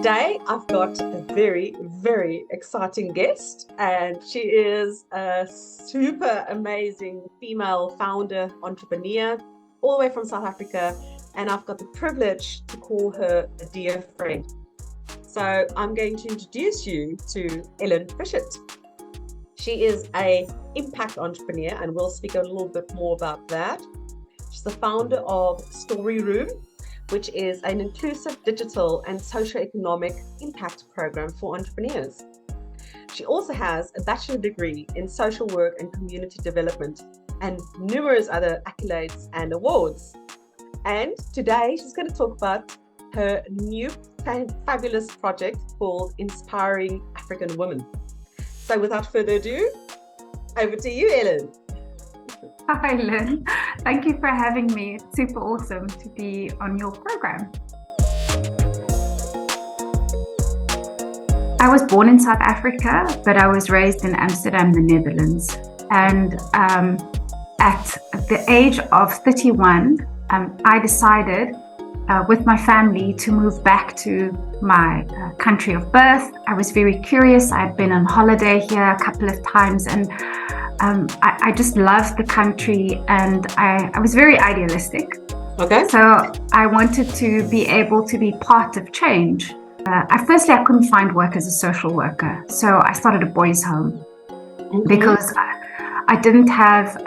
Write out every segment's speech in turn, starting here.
today I've got a very, very exciting guest, and she is a super amazing female founder, entrepreneur, all the way from South Africa, and I've got the privilege to call her a dear friend. So I'm going to introduce you to Ellen Fischat. She is an impact entrepreneur, and we'll speak a little bit more about that. She's the founder of Storyroom, which is an inclusive digital and socio-economic impact program for entrepreneurs. She also has a bachelor degree in social work and community development and numerous other accolades and awards. And today she's going to talk about her new fabulous project called Inspiring African Women. So without further ado, over to you, Ellen. Hi, Lynn. Thank you for having me. It's super awesome to be on your program. I was born in South Africa, but I was raised in Amsterdam, the Netherlands. And at the age of 31, I decided with my family to move back to my country of birth. I was very curious. I'd been on holiday here a couple of times, and I just loved the country, and I was very idealistic. Okay. So I wanted to be able to be part of change. Firstly, I couldn't find work as a social worker, so I started a boys' home because I didn't have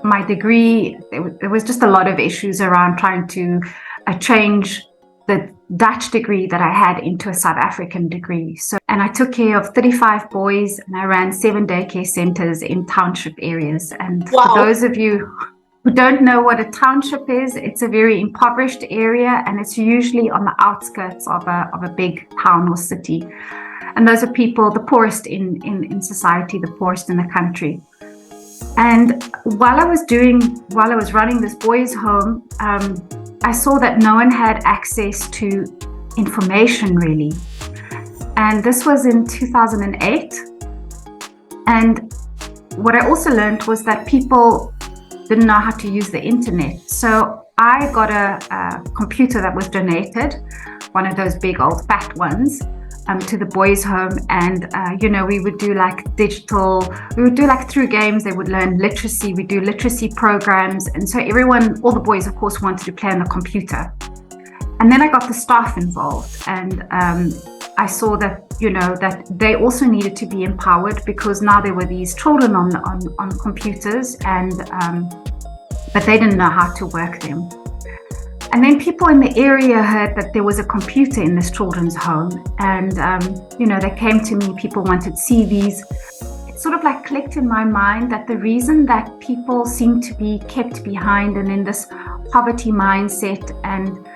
my degree. There was just a lot of issues around trying to change the Dutch degree that I had into a South African degree. And I took care of 35 boys, and I ran 7 daycare centers in township areas. And Wow. For those of you who don't know what a township is, it's a very impoverished area, and it's usually on the outskirts of a big town or city. And those are people, the poorest in society, the poorest in the country. And while I was running this boys' home, I saw that no one had access to information, really. And this was in 2008. And what I also learned was that people didn't know how to use the internet. So I got a computer that was donated, one of those big old fat ones, to the boys' home. And, we would do through games, they would learn literacy. We do literacy programs. And so all the boys, of course, wanted to play on the computer. And then I got the staff involved, and I saw that, that they also needed to be empowered, because now there were these children on computers, but they didn't know how to work them. And then people in the area heard that there was a computer in this children's home, and they came to me. People wanted CVs. It sort of like clicked in my mind that the reason that people seem to be kept behind and in this poverty mindset, and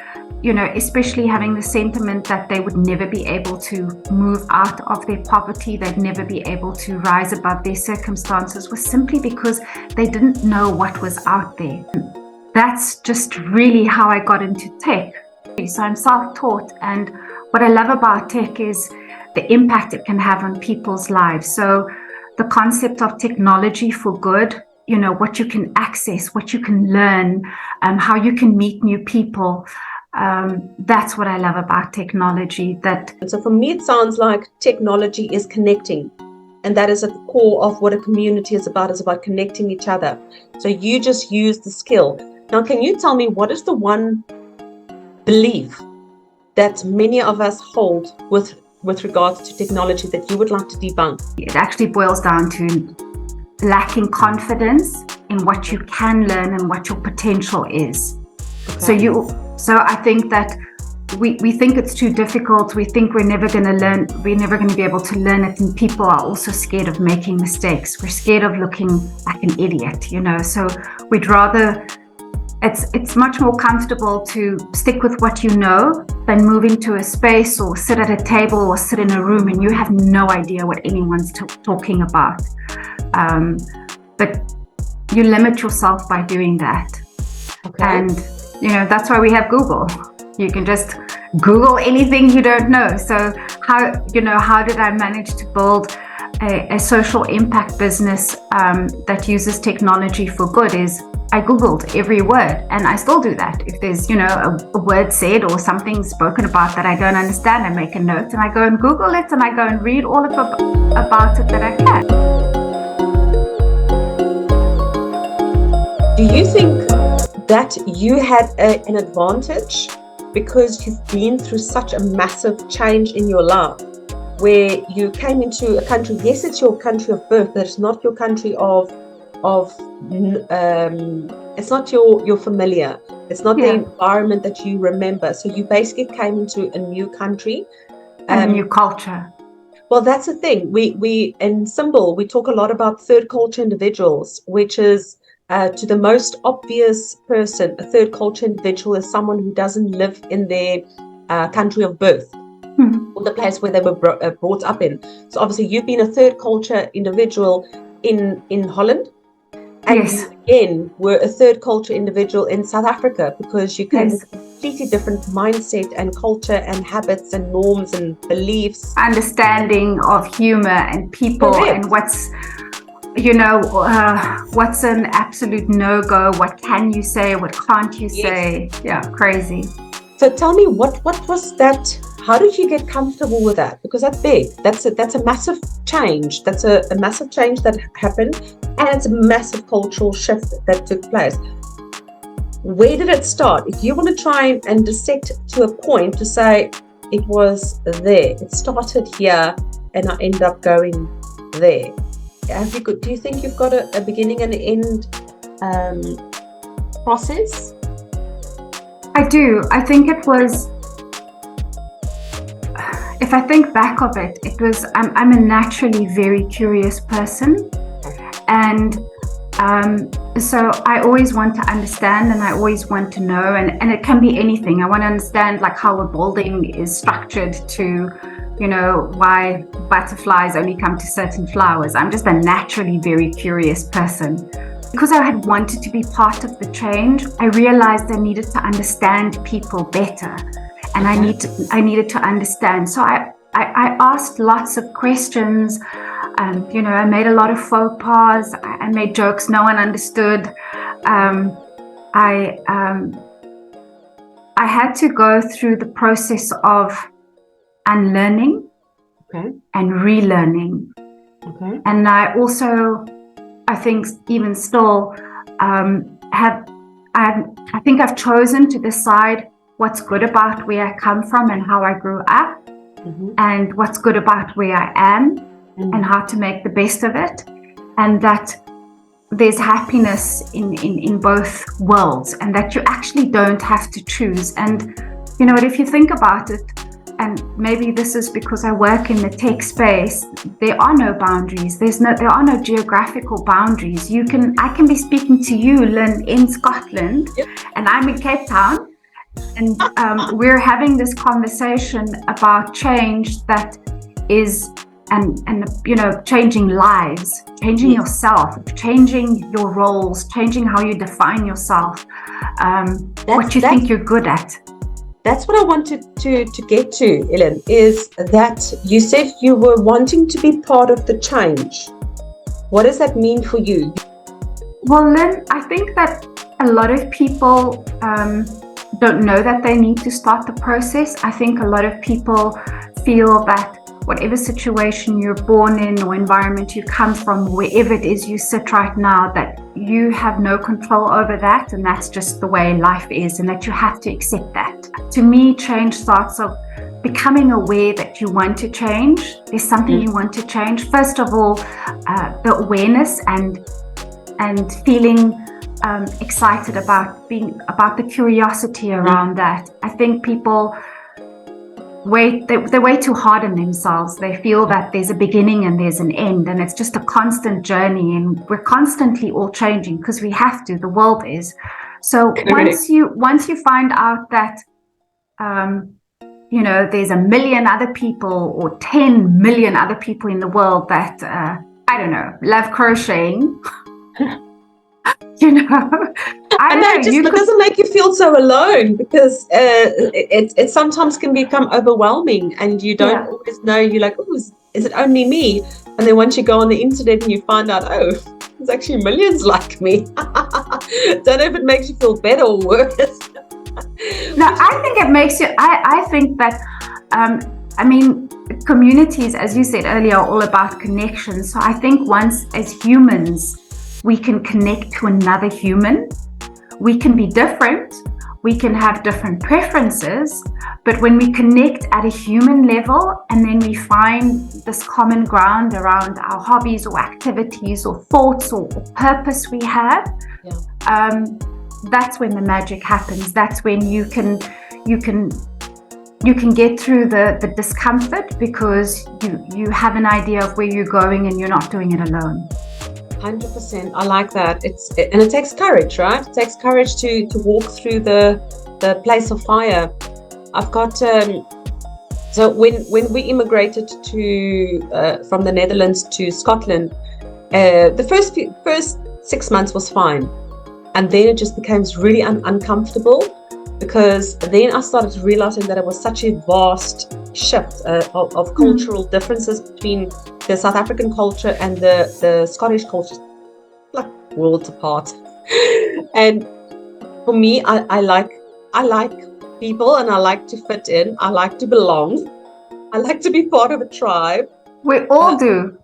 especially having the sentiment that they would never be able to move out of their poverty, they'd never be able to rise above their circumstances, was simply because they didn't know what was out there. That's just really how I got into tech. So I'm self-taught, and what I love about tech is the impact it can have on people's lives. So the concept of technology for good, what you can access, what you can learn, how you can meet new people. That's what I love about technology. So for me, it sounds like technology is connecting, and that is at the core of what a community is about connecting each other. So you just use the skill. Now, can you tell me, what is the one belief that many of us hold with regards to technology that you would like to debunk? It actually boils down to lacking confidence in what you can learn and what your potential is. Okay. So I think that we think it's too difficult. We think we're never going to learn. We're never going to be able to learn it. And people are also scared of making mistakes. We're scared of looking like an idiot, So we'd rather. It's much more comfortable to stick with what you know than move into a space or sit at a table or sit in a room and you have no idea what anyone's talking about. But you limit yourself by doing that. Okay. And that's why we have Google. You can just Google anything you don't know. So how did I manage to build a social impact business that uses technology for good is I Googled every word, and I still do that. If there's, a word said or something spoken about that I don't understand, I make a note and I go and Google it and I go and read all about it that I can. Do you think that you had an advantage because you've been through such a massive change in your life, where you came into a country, yes, it's your country of birth, but it's not your country it's not your familiar, it's not the environment that you remember, so you basically came into a new country, a new culture. Well, that's the thing. We in SYMBL we talk a lot about third culture individuals, which is to the most obvious person, a third culture individual is someone who doesn't live in their country of birth, or the place where they were brought up in. So obviously you've been a third culture individual in Holland, and you again were a third culture individual in South Africa, because you came with a completely different mindset and culture and habits and norms and beliefs, understanding of humor and people. Correct. And what's what's an absolute no-go, what can you say, what can't you say. Crazy. So tell me, what was that? How did you get comfortable with that? Because that's big. That's a massive change. That's a massive change that happened, and it's a massive cultural shift that took place. Where did it start? If you want to try and dissect to a point to say it was there, it started here and I ended up going there. Do you think you've got a beginning and an end process? I do. I think it was, if I think back of it, it was, I'm a naturally very curious person. And so I always want to understand, and I always want to know, and it can be anything. I want to understand like how a building is structured, to why butterflies only come to certain flowers. I'm just a naturally very curious person. Because I had wanted to be part of the change, I realized I needed to understand people better, and I needed to understand. So I asked lots of questions. I made a lot of faux pas. I made jokes no one understood. I had to go through the process of unlearning and relearning. And I also, I think even still, I think I've chosen to decide what's good about where I come from and how I grew up, and what's good about where I am, and how to make the best of it, and that there's happiness in both worlds, and that you actually don't have to choose. And if you think about it, and maybe this is because I work in the tech space, there are no boundaries. There are no geographical boundaries. I can be speaking to you, Lynn, in Scotland, and I'm in Cape Town, and we're having this conversation about change that is, and changing lives, changing yourself, changing your roles, changing how you define yourself, what you think you're good at. That's what I wanted to get to, Ellen, is that you said you were wanting to be part of the change. What does that mean for you? Well, Lynn, I think that a lot of people don't know that they need to start the process. I think a lot of people feel that whatever situation you're born in or environment you come from, wherever it is you sit right now, that you have no control over that, and that's just the way life is, and that you have to accept that. To me, change starts off becoming aware that you want to change. There's something you want to change. First of all, the awareness and feeling excited about the curiosity around that. I think people they're way too hard on themselves. They feel that there's a beginning and there's an end, and it's just a constant journey, and we're constantly all changing because we have to. The world is. So once you find out that there's a million other people or 10 million other people in the world that love crocheting. It doesn't make you feel so alone, because it sometimes can become overwhelming, and you don't always know. You're like, oh, is it only me? And then once you go on the internet and you find out, oh, there's actually millions like me. Don't know if it makes you feel better or worse. No, I think it makes you, I think that, I mean, communities, as you said earlier, are all about connection. So I think once as humans, we can connect to another human, we can be different, we can have different preferences, but when we connect at a human level and then we find this common ground around our hobbies or activities or thoughts or purpose we have, that's when the magic happens. That's when you can get through the discomfort because you have an idea of where you're going and you're not doing it alone. 100%. I like that. And it takes courage, right? It takes courage to walk through the place of fire. I've got so when we immigrated to from the Netherlands to Scotland, the first 6 months was fine, and then it just became really uncomfortable, because then I started realizing that it was such a vast shift of cultural differences between the South African culture and the Scottish culture, like worlds apart. And for me, I like people, and I like to fit in. I like to belong. I like to be part of a tribe. We all do.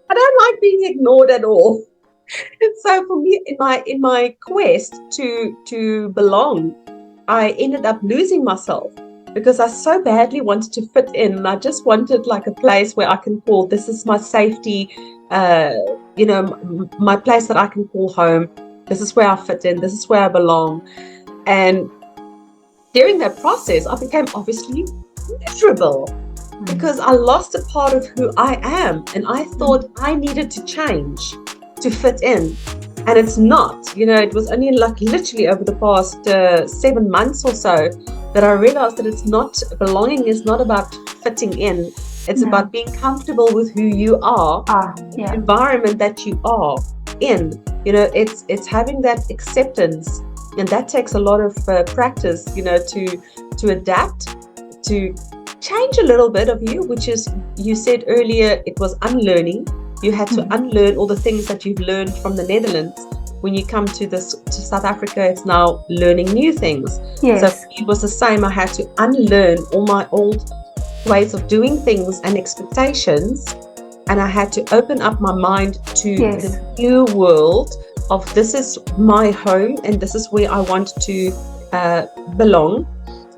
I don't like being ignored at all. So for me, in my quest to belong, I ended up losing myself, because I so badly wanted to fit in, and I just wanted like a place where I can call, this is my safety, my place that I can call home. This is where I fit in. This is where I belong. And during that process, I became obviously miserable, because I lost a part of who I am, and I thought I needed to change to fit in. And it's not, it was only like literally over the past 7 months or so that I realized that it's not, belonging is not about fitting in. It's about being comfortable with who you are, the environment that you are in. It's having that acceptance, and that takes a lot of practice, to adapt, to change a little bit of you, which is, you said earlier, it was unlearning. You had to unlearn all the things that you've learned from the Netherlands. When you come to South Africa, it's now learning new things. Yes. So it was the same. I had to unlearn all my old ways of doing things and expectations, and I had to open up my mind to the new world of, this is my home and this is where I want to belong.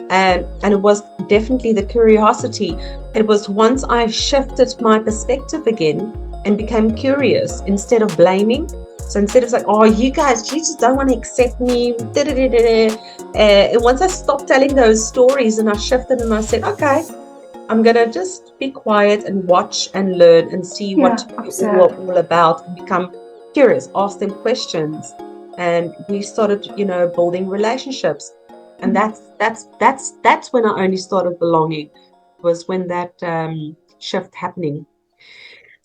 And it was definitely the curiosity. It was once I shifted my perspective again and became curious instead of blaming. So instead of like, oh, you just don't want to accept me. And once I stopped telling those stories and I shifted and I said, okay, I'm going to just be quiet and watch and learn and see what you're all about, and become curious, ask them questions. And we started, building relationships. And that's when I only started belonging, was when that shift happening.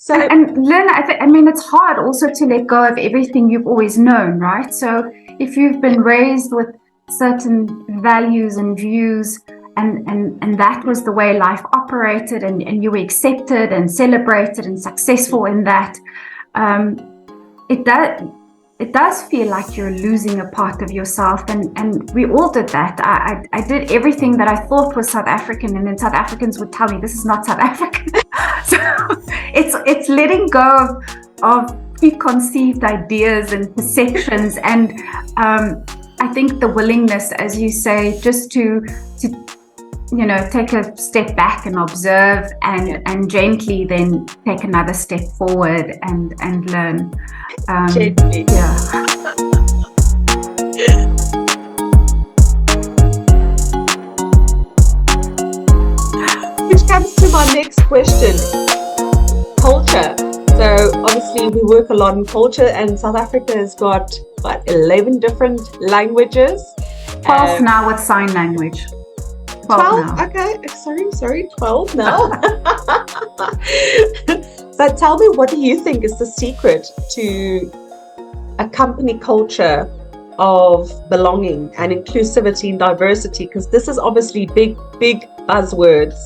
So, and Lynn, I mean, it's hard also to let go of everything you've always known, right? So if you've been raised with certain values and views, and that was the way life operated, and you were accepted and celebrated and successful in that, it does feel like you're losing a part of yourself, and we all did that. I did everything that I thought was South African, and then South Africans would tell me this is not South African. So it's letting go of preconceived ideas and perceptions, and I think the willingness, as you say, just to take a step back and observe, and gently then take another step forward and learn. Gently. Yeah. Which comes to my next question. Culture. So obviously we work a lot in culture, and South Africa has got 11 different languages. 12 now with sign language. 12 now. Okay, sorry, 12 now. But tell me, what do you think is the secret to a company culture of belonging and inclusivity and diversity? Because this is obviously big buzzwords.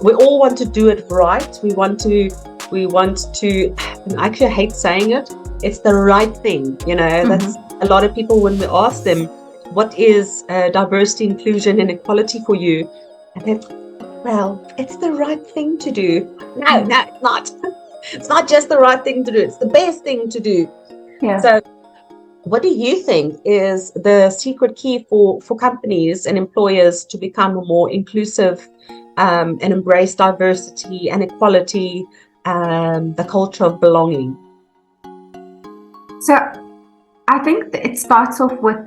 We all want to do it right. We want to, and actually I hate saying it, it's the right thing. That's a lot of people, when we ask them, what is diversity, inclusion, and equality for you? And they're, well, it's the right thing to do. No, it's not. It's not just the right thing to do. It's the best thing to do. Yeah. So what do you think is the secret key for companies and employers to become more inclusive and embrace diversity and equality, the culture of belonging? So I think that it starts off with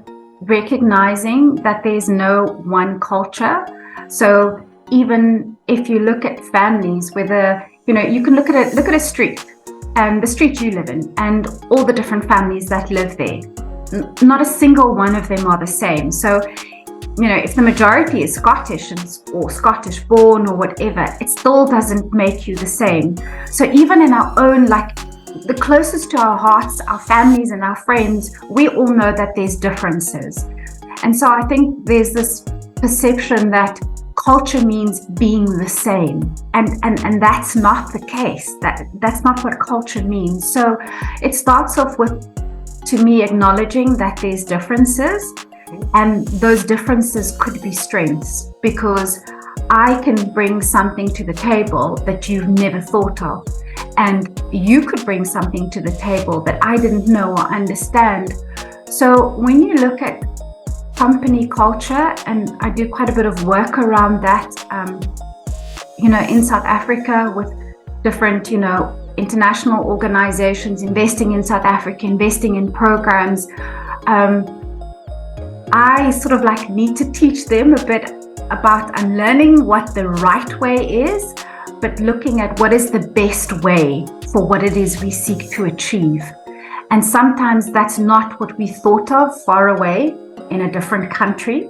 recognizing that there's no one culture. So even if you look at families, whether, you can look at a street, and the street you live in, and all the different families that live there. Not a single one of them are the same. So, if the majority is Scottish or Scottish born or whatever, it still doesn't make you the same. So even in our own, like the closest to our hearts, our families and our friends, we all know that there's differences. And so I think there's this perception that culture means being the same, and that's not the case. That's not what culture means. So it starts off with, to me, acknowledging that there's differences, and those differences could be strengths, because I can bring something to the table that you've never thought of, and you could bring something to the table that I didn't know or understand. So when you look at company culture, and I do quite a bit of work around that, in South Africa with different, international organizations investing in South Africa, investing in programs. I sort of need to teach them a bit about unlearning what the right way is, but looking at what is the best way for what it is we seek to achieve. And sometimes that's not what we thought of far away in a different country,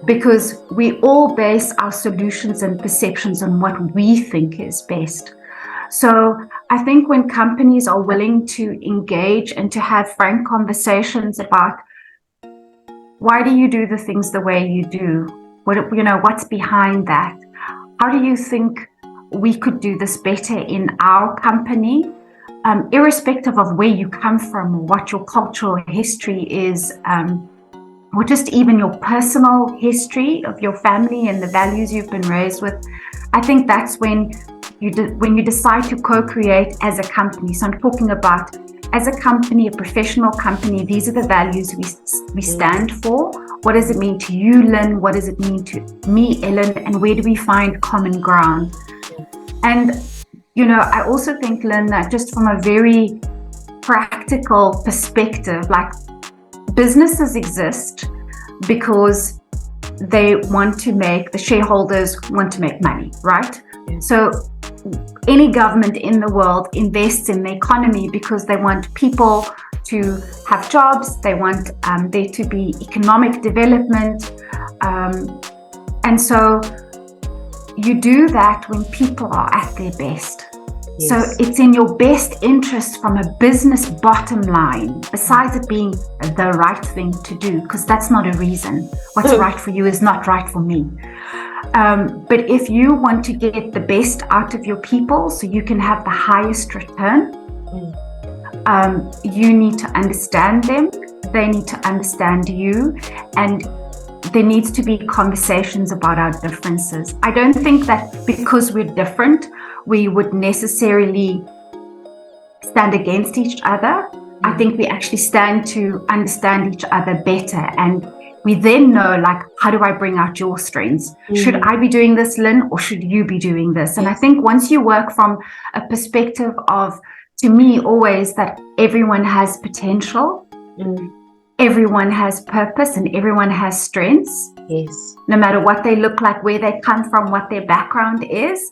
because we all base our solutions and perceptions on what we think is best. So I think when companies are willing to engage and to have frank conversations about, why do you do the things the way you do? What's behind that? How do you think we could do this better in our company? Irrespective of where you come from, what your cultural history is, or just even your personal history of your family and the values you've been raised with. I think that's when you decide to co-create as a company. So I'm talking about, as a company, a professional company, these are the values we stand for. What does it mean to you, Lynn? What does it mean to me, Ellen? And where do we find common ground? And, I also think, Lynn, that just from a very practical perspective, businesses exist because the shareholders want to make money, right? Yeah. So any government in the world invests in the economy because they want people to have jobs, they want there to be economic development. And so you do that when people are at their best. Yes. So it's in your best interest from a business bottom line, besides it being the right thing to do, because that's not a reason. What's right for you is not right for me. But if you want to get the best out of your people so you can have the highest return, you need to understand them, they need to understand you, and there needs to be conversations about our differences. I don't think that because we're different, we would necessarily stand against each other. I think we actually stand to understand each other better, and we then know, how do I bring out your strengths? Should I be doing this, Lynn, or should you be doing this? And I think once you work from a perspective of, to me, always that everyone has potential, everyone has purpose, and everyone has strengths. Yes. No matter what they look like, where they come from, what their background is.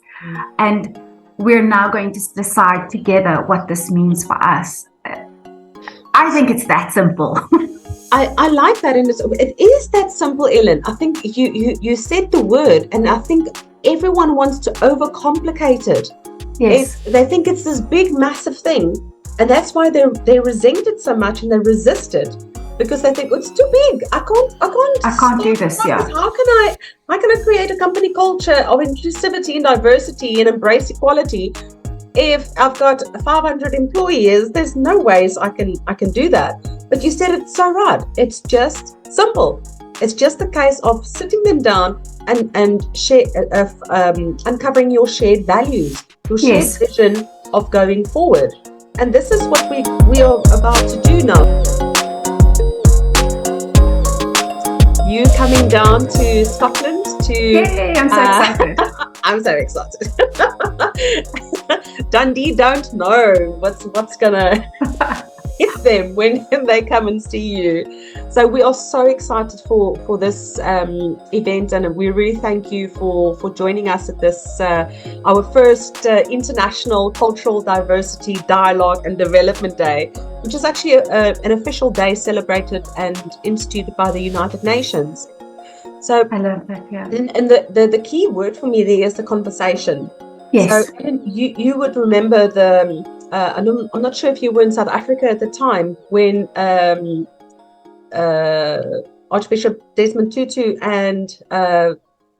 And we're now going to decide together what this means for us. I think it's that simple. I like that, and it is that simple, Ellen. I think you said the word, and I think everyone wants to overcomplicate it. Yes. They think it's this big, massive thing, and that's why they resent it so much and they resist it, because they think, it's too big. I can't do this. Yeah. How can I create a company culture of inclusivity and diversity and embrace equality if I've got 500 employees, there's no ways I can do that. But you said it so right. It's just simple. It's just a case of sitting them down and share, uncovering your shared values, your shared vision of going forward. And this is what we are about to do now. You coming down to Scotland to... Yay, I'm so excited. I'm so excited. Dundee don't know what's gonna hit them when they come and see you. So we are so excited for this event, and we really thank you for joining us at this our first International Cultural Diversity Dialogue and Development Day, which is actually an official day celebrated and instituted by the United Nations. So I love that, yeah. And the key word for me there is the conversation. Yes. So you would remember I'm not sure if you were in South Africa at the time when Archbishop Desmond Tutu and the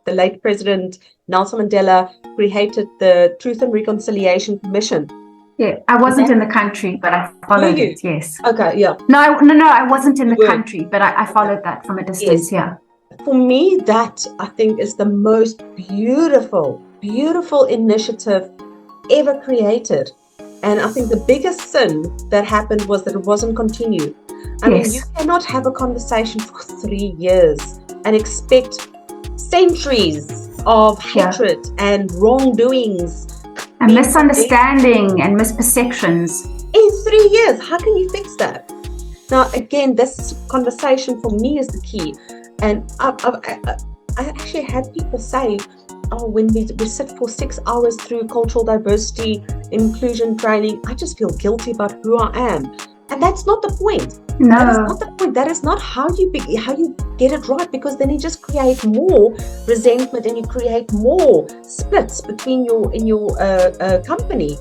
late President Nelson Mandela created the Truth and Reconciliation Commission. Yeah, I wasn't in the country, but I followed it, yes. Okay, yeah. No, I wasn't in the country, but I followed that from a distance, yeah. For me, that I think is the most beautiful initiative ever created. And I think the biggest sin that happened was that it wasn't continued. I mean, you cannot have a conversation for 3 years and expect centuries of hatred and wrongdoings and misunderstanding and misperceptions. In 3 years, how can you fix that? Now, again, this conversation for me is the key. And I actually had people say, oh, when we sit for 6 hours through cultural diversity, inclusion training, I just feel guilty about who I am. And that's not the point. No. That is not the point. That is not how you get it right, because then you just create more resentment and you create more splits between your company.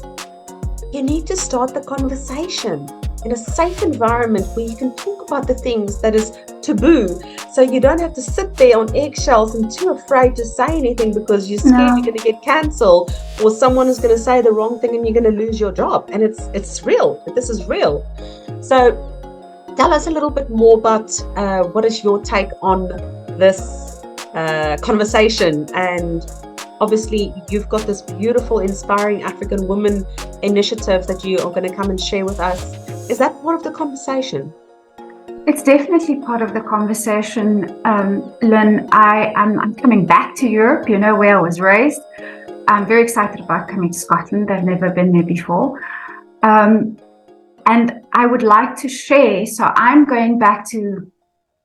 You need to start the conversation in a safe environment where you can talk about the things that is taboo, so you don't have to sit there on eggshells and too afraid to say anything because you're scared you're going to get cancelled or someone is going to say the wrong thing and you're going to lose your job. And it's real. This is real. So tell us a little bit more about what is your take on this conversation. And obviously you've got this beautiful Inspiring African Women initiative that you are going to come and share with us. Is that part of the conversation? It's definitely part of the conversation, Lynn. I'm coming back to Europe, where I was raised. I'm very excited about coming to Scotland. I've never been there before. And I would like to share, so I'm going back to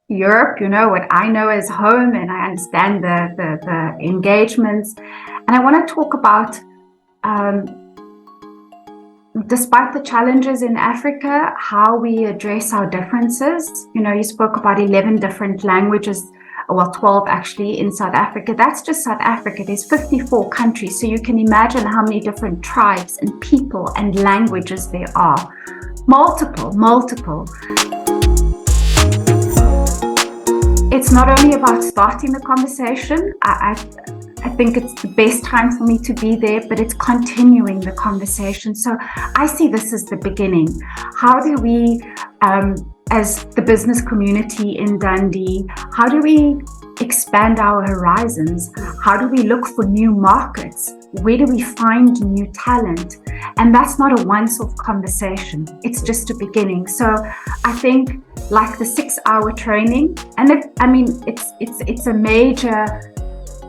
Europe, what I know as home, and I understand the engagements. And I want to talk about despite the challenges in Africa, how we address our differences. You spoke about 11 different languages, well, 12 actually in South Africa. That's just South Africa. There's 54 countries. So you can imagine how many different tribes and people and languages there are. Multiple. It's not only about starting the conversation. I think it's the best time for me to be there, but it's continuing the conversation. So I see this as the beginning. How do we, as the business community in Dundee, how do we expand our horizons? How do we look for new markets? Where do we find new talent? And that's not a once-off conversation. It's just a beginning. So I think like the 6-hour training, and it's a major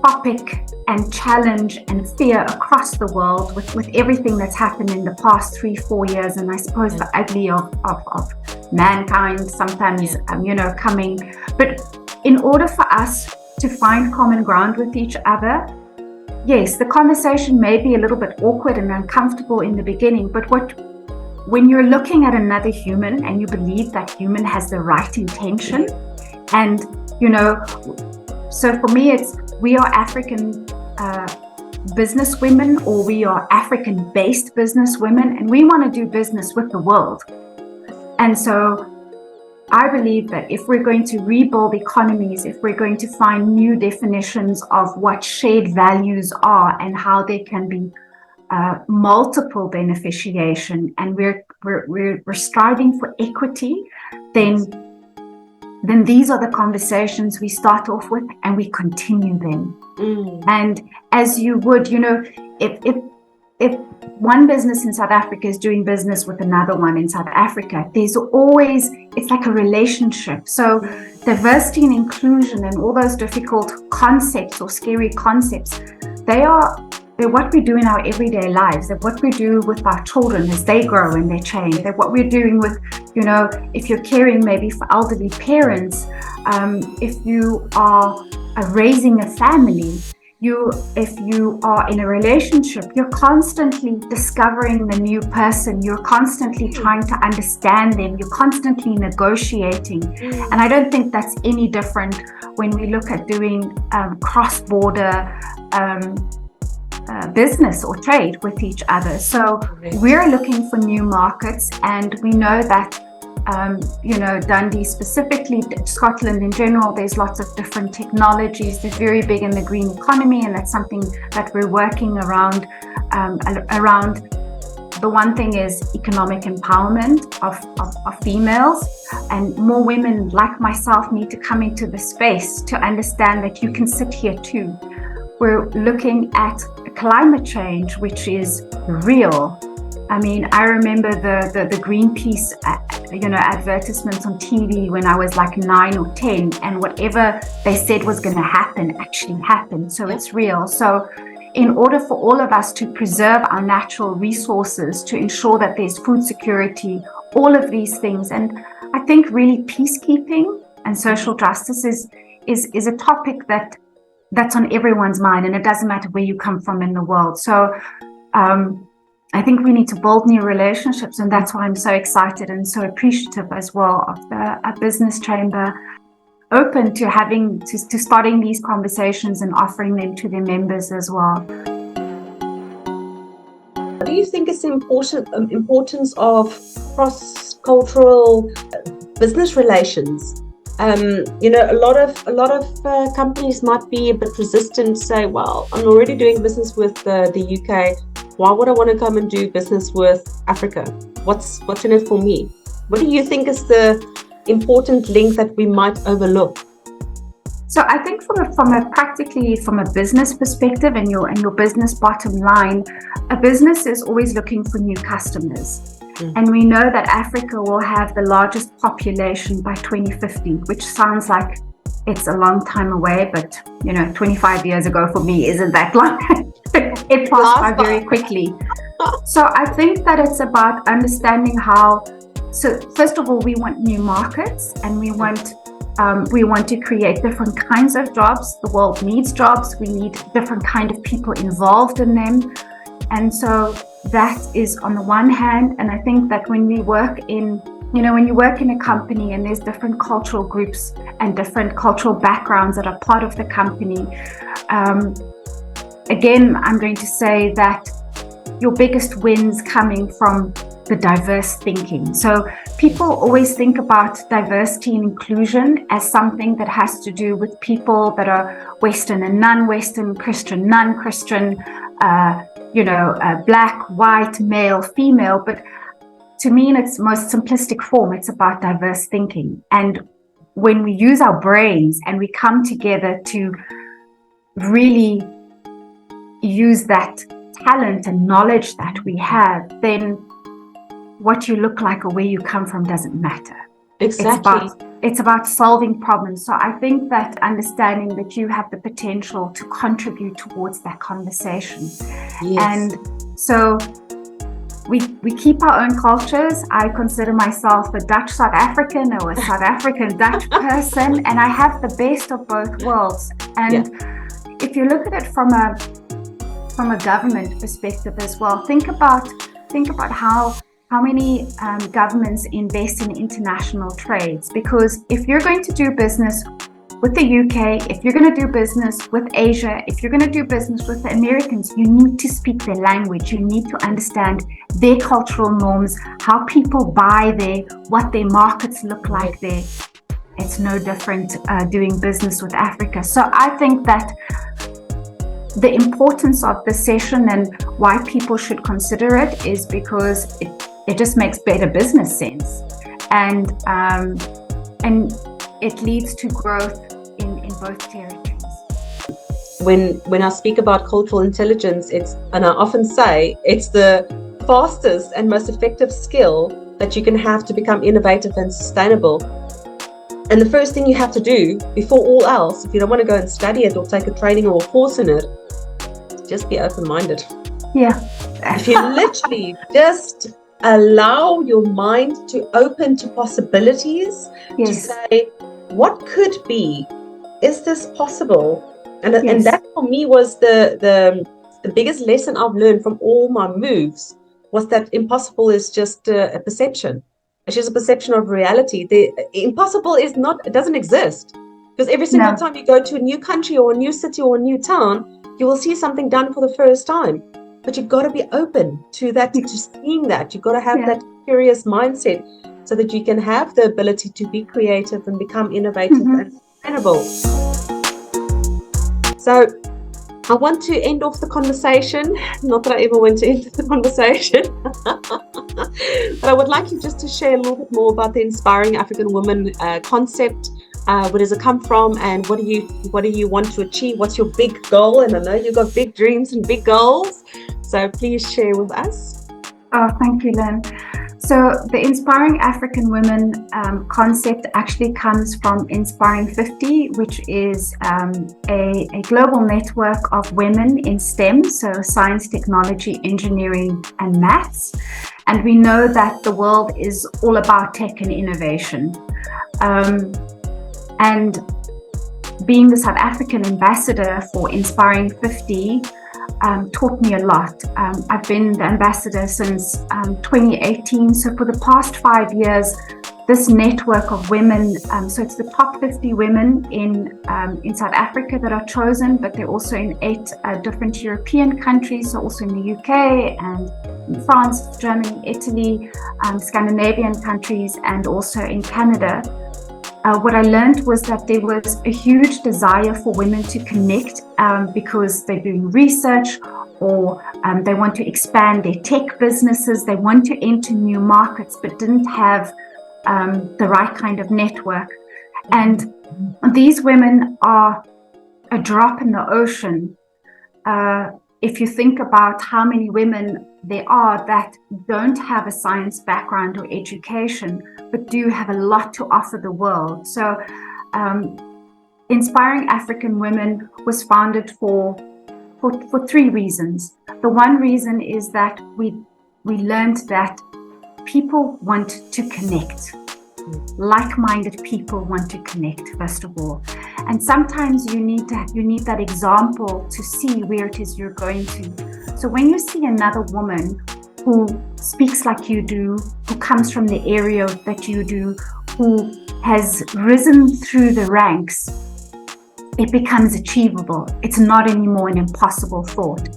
topic and challenge and fear across the world with everything that's happened in the past 3-4 years, and I suppose the ugly of mankind sometimes coming. But in order for us to find common ground with each other, yes, the conversation may be a little bit awkward and uncomfortable in the beginning, but when you're looking at another human and you believe that human has the right intention, and so for me it's we are African business women, or we are African-based business women, and we want to do business with the world. And so I believe that if we're going to rebuild economies, if we're going to find new definitions of what shared values are and how they can be multiple beneficiation, and we're striving for equity, then these are the conversations we start off with and we continue them. And as you would, if one business in South Africa is doing business with another one in South Africa, it's like a relationship. So diversity and inclusion and all those difficult concepts or scary concepts, they're what we do in our everyday lives. They're what we do with our children as they grow and they change. They're what we're doing with, if you're caring maybe for elderly parents, if you are raising a family, if you are in a relationship, you're constantly discovering the new person. You're constantly trying to understand them. You're constantly negotiating. And I don't think that's any different when we look at doing cross-border business or trade with each other. So we're looking for new markets, and we know that Dundee specifically, Scotland in general, there's lots of different technologies. They're very big in the green economy, and that's something that we're working around. The one thing is economic empowerment of females, and more women like myself need to come into the space to understand that you can sit here too. We're looking at climate change, which is real. I mean, I remember the Greenpeace, advertisements on TV when I was like 9 or 10, and whatever they said was going to happen actually happened. So it's real. So in order for all of us to preserve our natural resources, to ensure that there's food security, all of these things, and I think really peacekeeping and social justice is a topic that's on everyone's mind, and it doesn't matter where you come from in the world. So I think we need to build new relationships, and that's why I'm so excited and so appreciative as well of a business chamber open to starting these conversations and offering them to their members as well. Do you think it's the importance of cross-cultural business relations? A lot of companies might be a bit resistant, say, well, I'm already doing business with the UK. Why would I want to come and do business with Africa? What's in it for me? What do you think is the important link that we might overlook? So I think from a business perspective and your business bottom line, a business is always looking for new customers. And we know that Africa will have the largest population by 2050, which sounds like it's a long time away, but 25 years ago for me isn't that long. It passed by very quickly. So I think that it's about understanding so first of all, we want new markets, and we want to create different kinds of jobs. The world needs jobs. We need different kind of people involved in them. And so that is on the one hand. And I think that when we work when you work in a company and there's different cultural groups and different cultural backgrounds that are part of the company, again, I'm going to say that your biggest wins coming from the diverse thinking. So people always think about diversity and inclusion as something that has to do with people that are Western and non-Western, Christian, non-Christian, black, white, male, female. But to me, in its most simplistic form, it's about diverse thinking. And when we use our brains and we come together to really use that talent and knowledge that we have, then what you look like or where you come from doesn't matter. Exactly. It's about solving problems. So I think that understanding that you have the potential to contribute towards that conversation. Yes. And so we keep our own cultures. I consider myself a Dutch South African or a South African Dutch person, and I have the best of both worlds. And if you look at it from a government perspective as well, think about how many governments invest in international trades. Because if you're going to do business with the UK, if you're going to do business with Asia, if you're going to do business with the Americans, you need to speak their language. You need to understand their cultural norms, how people buy there, what their markets look like there. It's no different doing business with Africa. So I think that the importance of the session and why people should consider it is because it just makes better business sense, and it leads to growth in both territories. When I speak about cultural intelligence, and I often say it's the fastest and most effective skill that you can have to become innovative and sustainable. And the first thing you have to do before all else, if you don't want to go and study it or take a training or a course in it, just be open-minded. Yeah. If you literally just allow your mind to open to possibilities, to say, what could be? Is this possible? And that for me was the biggest lesson I've learned from all my moves, was that impossible is just a perception. It's just a perception of reality. The impossible it doesn't exist. Because every single time you go to a new country or a new city or a new town, you will see something done for the first time. But you've got to be open to that, to seeing that. You've got to have that curious mindset so that you can have the ability to be creative and become innovative and sustainable. So I want to end off the conversation. Not that I ever went to end the conversation. But I would like you just to share a little bit more about the Inspiring African Women concept. Where does it come from, and what do you want to achieve? What's your big goal? And I know you've got big dreams and big goals, so please share with us. Oh, thank you, Lynn. So the Inspiring African Women concept actually comes from Inspiring 50, which is a global network of women in STEM, so science, technology, engineering, and maths. And we know that the world is all about tech and innovation. And being the South African ambassador for Inspiring 50 taught me a lot. I've been the ambassador since 2018. So for the past 5 years, this network of women, so it's the top 50 women in South Africa that are chosen, but they're also in 8 different European countries, so also in the UK and in France, Germany, Italy, Scandinavian countries, and also in Canada. What I learned was that there was a huge desire for women to connect because they're doing research or they want to expand their tech businesses. They want to enter new markets, but didn't have the right kind of network. And these women are a drop in the ocean. If you think about how many women there are that don't have a science background or education, but do have a lot to offer the world. So Inspiring African Women was founded for 3 reasons. The one reason is that we learned that people want to connect. Like-minded people want to connect, first of all. And sometimes you need that example to see where it is you're going to. So when you see another woman who speaks like you do, who comes from the area that you do, who has risen through the ranks, it becomes achievable. It's not anymore an impossible thought.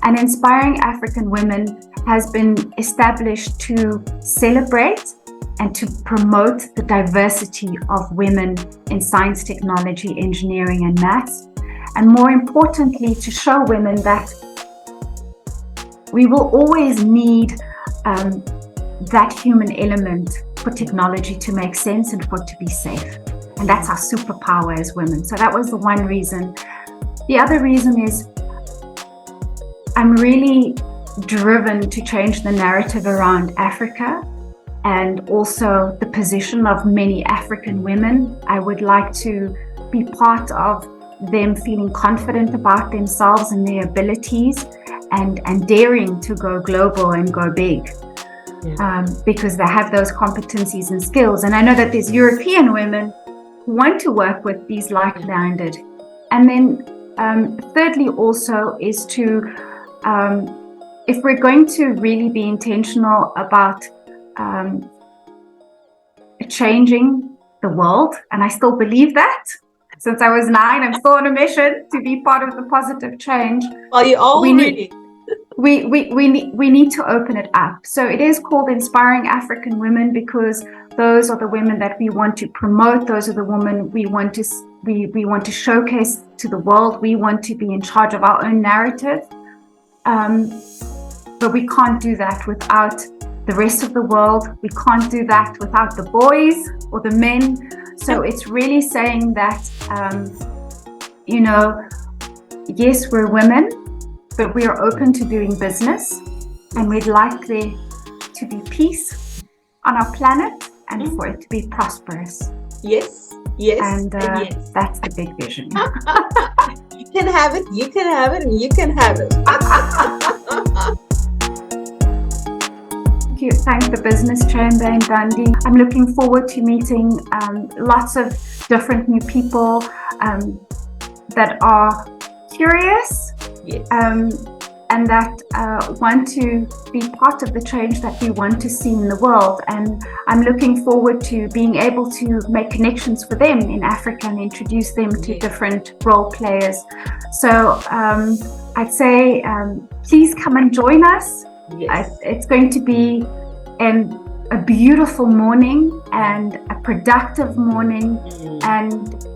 And Inspiring African Women has been established to celebrate and to promote the diversity of women in science, technology, engineering, and maths. And more importantly, to show women that we will always need that human element for technology to make sense and for it to be safe. And that's our superpower as women. So that was the one reason. The other reason is I'm really driven to change the narrative around Africa and also the position of many African women. I would like to be part of them feeling confident about themselves and their abilities and daring to go global and go big. Because they have those competencies and skills. And I know that there's European women who want to work with these like-minded. And then thirdly also is to, if we're going to really be intentional about changing the world, and I still believe that. Since I was 9, I'm still on a mission to be part of the positive change. Well, you already. We need to open it up. So it is called Inspiring African Women because those are the women that we want to promote. Those are the women we want to we want to showcase to the world. We want to be in charge of our own narrative. But we can't do that without the rest of the world. We can't do that without the boys or the men. So it's really saying that, yes, we're women, but we are open to doing business, and we'd like there to be peace on our planet and for it to be prosperous. Yes. And yes. That's the big vision. You can have it, you can have it, and you can have it. Thank the Business Chamber in Dundee. I'm looking forward to meeting lots of different new people that are curious, yes. And that want to be part of the change that we want to see in the world. And I'm looking forward to being able to make connections for them in Africa and introduce them to different role players. So I'd say please come and join us. Yes. It's going to be a beautiful morning and a productive morning, and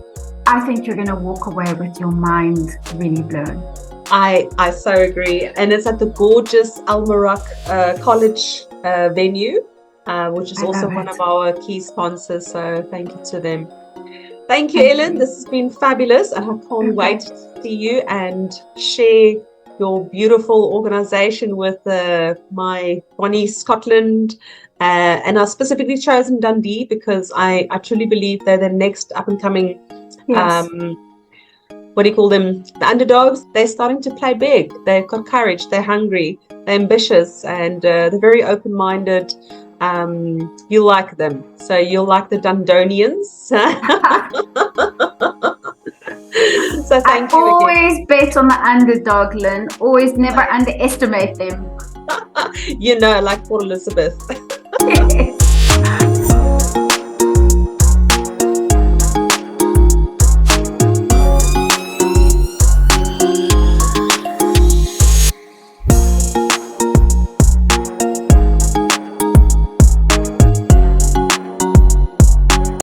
I think you're going to walk away with your mind really blown. I so agree, and it's at the gorgeous Al-Maktoum College venue, which is also one of our key sponsors, so thank you to them. Thank you, Ellen. This has been fabulous, and I can't wait to see you and share your beautiful organization with my Bonnie Scotland, and I've specifically chosen Dundee because I truly believe they're the next up and coming, what do you call them, the underdogs. They're starting to play big. They've got courage, they're hungry, they're ambitious, and they're very open-minded. You'll like them, so you'll like the Dundonians. So thank you again. Always bet on the underdog, Lynn. Always never underestimate them. Like Port Elizabeth.